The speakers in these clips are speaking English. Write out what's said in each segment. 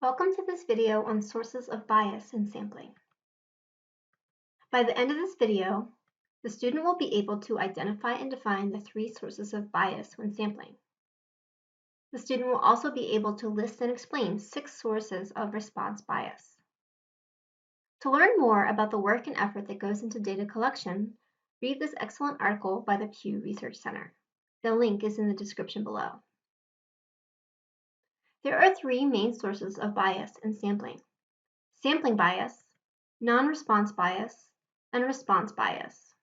Welcome to this video on sources of bias in sampling. By the end of this video, the student will be able to identify and define the 3 sources of bias when sampling. The student will also be able to list and explain 6 sources of response bias. To learn more about the work and effort that goes into data collection, read this excellent article by the Pew Research Center. The link is in the description below. There are 3 main sources of bias in sampling: sampling bias, non-response bias, and response bias.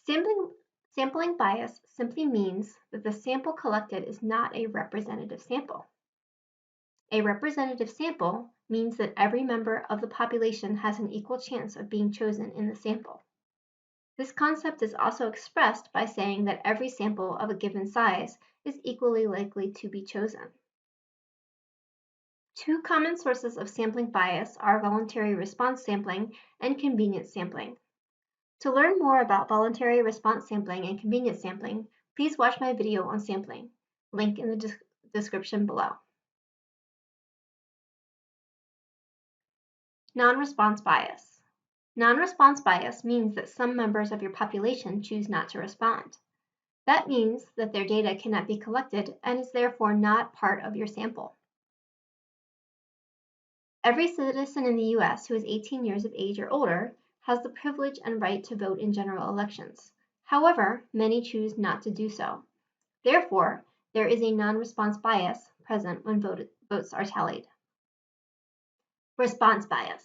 Sampling bias simply means that the sample collected is not a representative sample. A representative sample means that every member of the population has an equal chance of being chosen in the sample. This concept is also expressed by saying that every sample of a given size is equally likely to be chosen. 2 common sources of sampling bias are voluntary response sampling and convenience sampling. To learn more about voluntary response sampling and convenience sampling, please watch my video on sampling, link in the description below. Non-response bias. Non-response bias means that some members of your population choose not to respond. That means that their data cannot be collected and is therefore not part of your sample. Every citizen in the US who is 18 years of age or older has the privilege and right to vote in general elections. However, many choose not to do so. Therefore, there is a non-response bias present when votes are tallied. Response bias.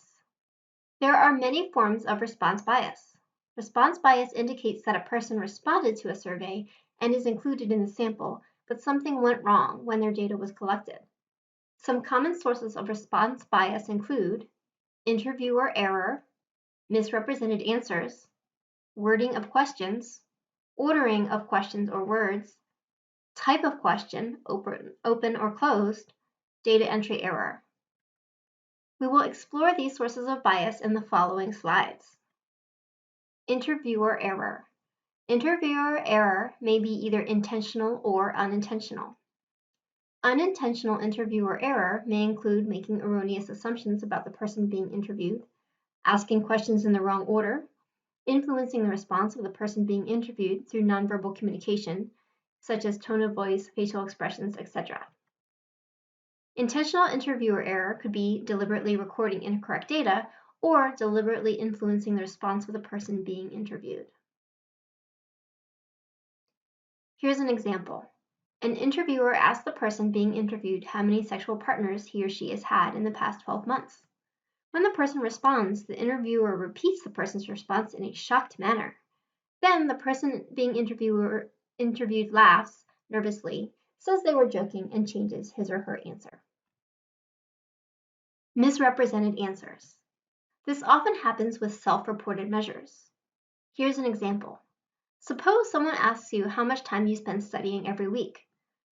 There are many forms of response bias. Response bias indicates that a person responded to a survey and is included in the sample, but something went wrong when their data was collected. Some common sources of response bias include interviewer error, misrepresented answers, wording of questions, ordering of questions or words, type of question, open or closed, data entry error. We will explore these sources of bias in the following slides. Interviewer error. Interviewer error may be either intentional or unintentional. Unintentional interviewer error may include making erroneous assumptions about the person being interviewed, asking questions in the wrong order, influencing the response of the person being interviewed through nonverbal communication, such as tone of voice, facial expressions, etc. Intentional interviewer error could be deliberately recording incorrect data or deliberately influencing the response of the person being interviewed. Here's an example. An interviewer asks the person being interviewed how many sexual partners he or she has had in the past 12 months. When the person responds, the interviewer repeats the person's response in a shocked manner. Then the person being interviewed laughs nervously, says they were joking, and changes his or her answer. Misrepresented answers. This often happens with self-reported measures. Here's an example. Suppose someone asks you how much time you spend studying every week.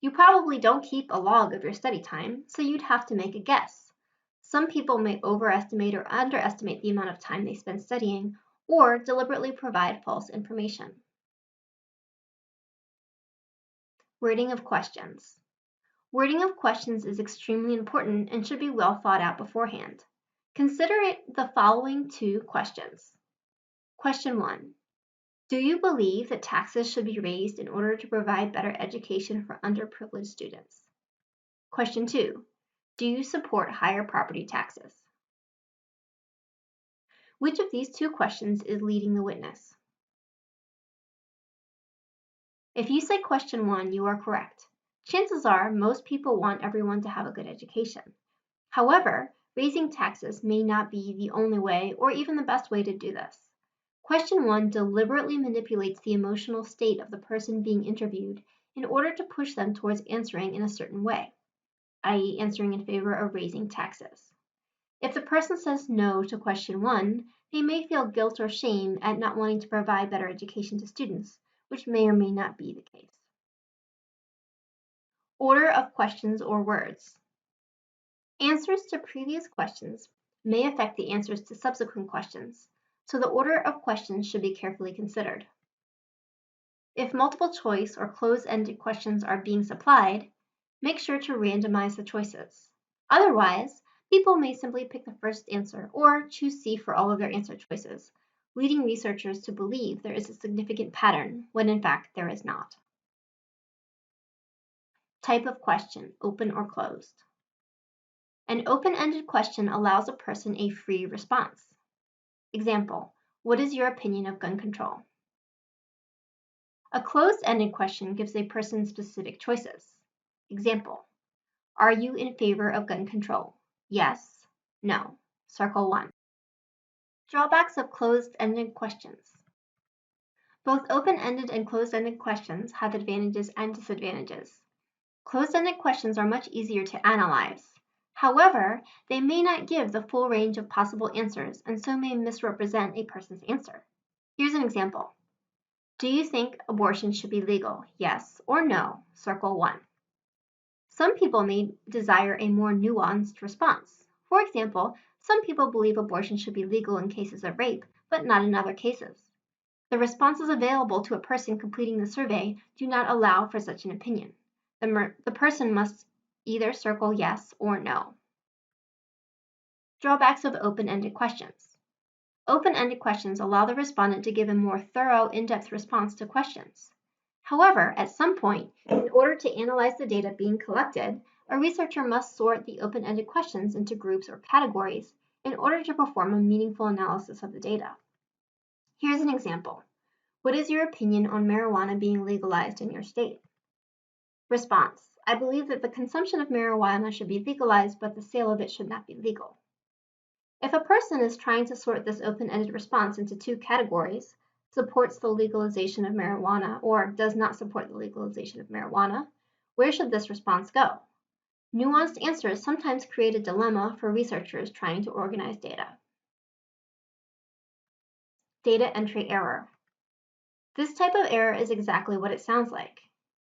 You probably don't keep a log of your study time, so you'd have to make a guess. Some people may overestimate or underestimate the amount of time they spend studying, or deliberately provide false information. Wording of questions. Wording of questions is extremely important and should be well thought out beforehand. Consider the following 2 questions. Question 1. Do you believe that taxes should be raised in order to provide better education for underprivileged students? Question 2. Do you support higher property taxes? Which of these 2 questions is leading the witness? If you say question 1, you are correct. Chances are most people want everyone to have a good education. However, raising taxes may not be the only way or even the best way to do this. Question 1 deliberately manipulates the emotional state of the person being interviewed in order to push them towards answering in a certain way, i.e., answering in favor of raising taxes. If the person says no to question 1, they may feel guilt or shame at not wanting to provide better education to students, which may or may not be the case. Order of questions or words. Answers to previous questions may affect the answers to subsequent questions, so the order of questions should be carefully considered. If multiple choice or closed-ended questions are being supplied, make sure to randomize the choices. Otherwise, people may simply pick the first answer or choose C for all of their answer choices, leading researchers to believe there is a significant pattern when in fact there is not. Type of question, open or closed. An open-ended question allows a person a free response. Example, what is your opinion of gun control? A closed-ended question gives a person specific choices. Example, are you in favor of gun control? Yes, no, circle 1. Drawbacks of closed-ended questions. Both open-ended and closed-ended questions have advantages and disadvantages. Closed-ended questions are much easier to analyze. However, they may not give the full range of possible answers and so may misrepresent a person's answer. Here's an example. Do you think abortion should be legal? Yes or no, circle 1. Some people may desire a more nuanced response. For example, some people believe abortion should be legal in cases of rape, but not in other cases. The responses available to a person completing the survey do not allow for such an opinion. The person must either circle yes or no. Drawbacks of open-ended questions. Open-ended questions allow the respondent to give a more thorough, in-depth response to questions. However, at some point, in order to analyze the data being collected, a researcher must sort the open-ended questions into groups or categories in order to perform a meaningful analysis of the data. Here's an example. What is your opinion on marijuana being legalized in your state? Response. I believe that the consumption of marijuana should be legalized, but the sale of it should not be legal. If a person is trying to sort this open-ended response into two categories, supports the legalization of marijuana or does not support the legalization of marijuana, where should this response go? Nuanced answers sometimes create a dilemma for researchers trying to organize data. Data entry error. This type of error is exactly what it sounds like.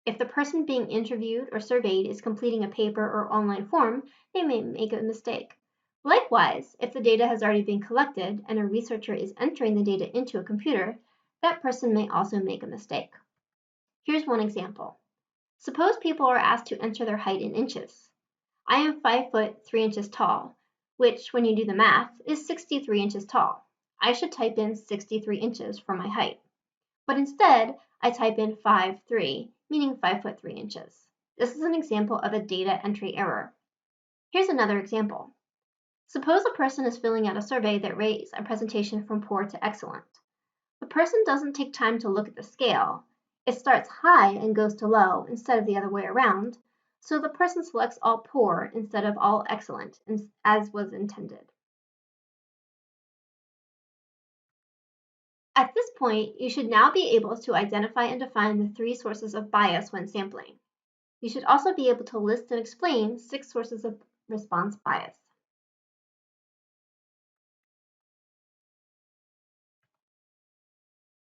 If the person being interviewed or surveyed is completing a paper or online form, they may make a mistake. Likewise, if the data has already been collected and a researcher is entering the data into a computer, that person may also make a mistake. Here's one example. Suppose people are asked to enter their height in inches. I am 5 foot 3 inches tall, which, when you do the math, is 63 inches tall. I should type in 63 inches for my height. But instead, I type in 5'3", meaning 5 foot 3 inches. This is an example of a data entry error. Here's another example. Suppose a person is filling out a survey that rates a presentation from poor to excellent. The person doesn't take time to look at the scale. It starts high and goes to low instead of the other way around, so the person selects all poor instead of all excellent, as was intended. At this point, you should now be able to identify and define the 3 sources of bias when sampling. You should also be able to list and explain 6 sources of response bias.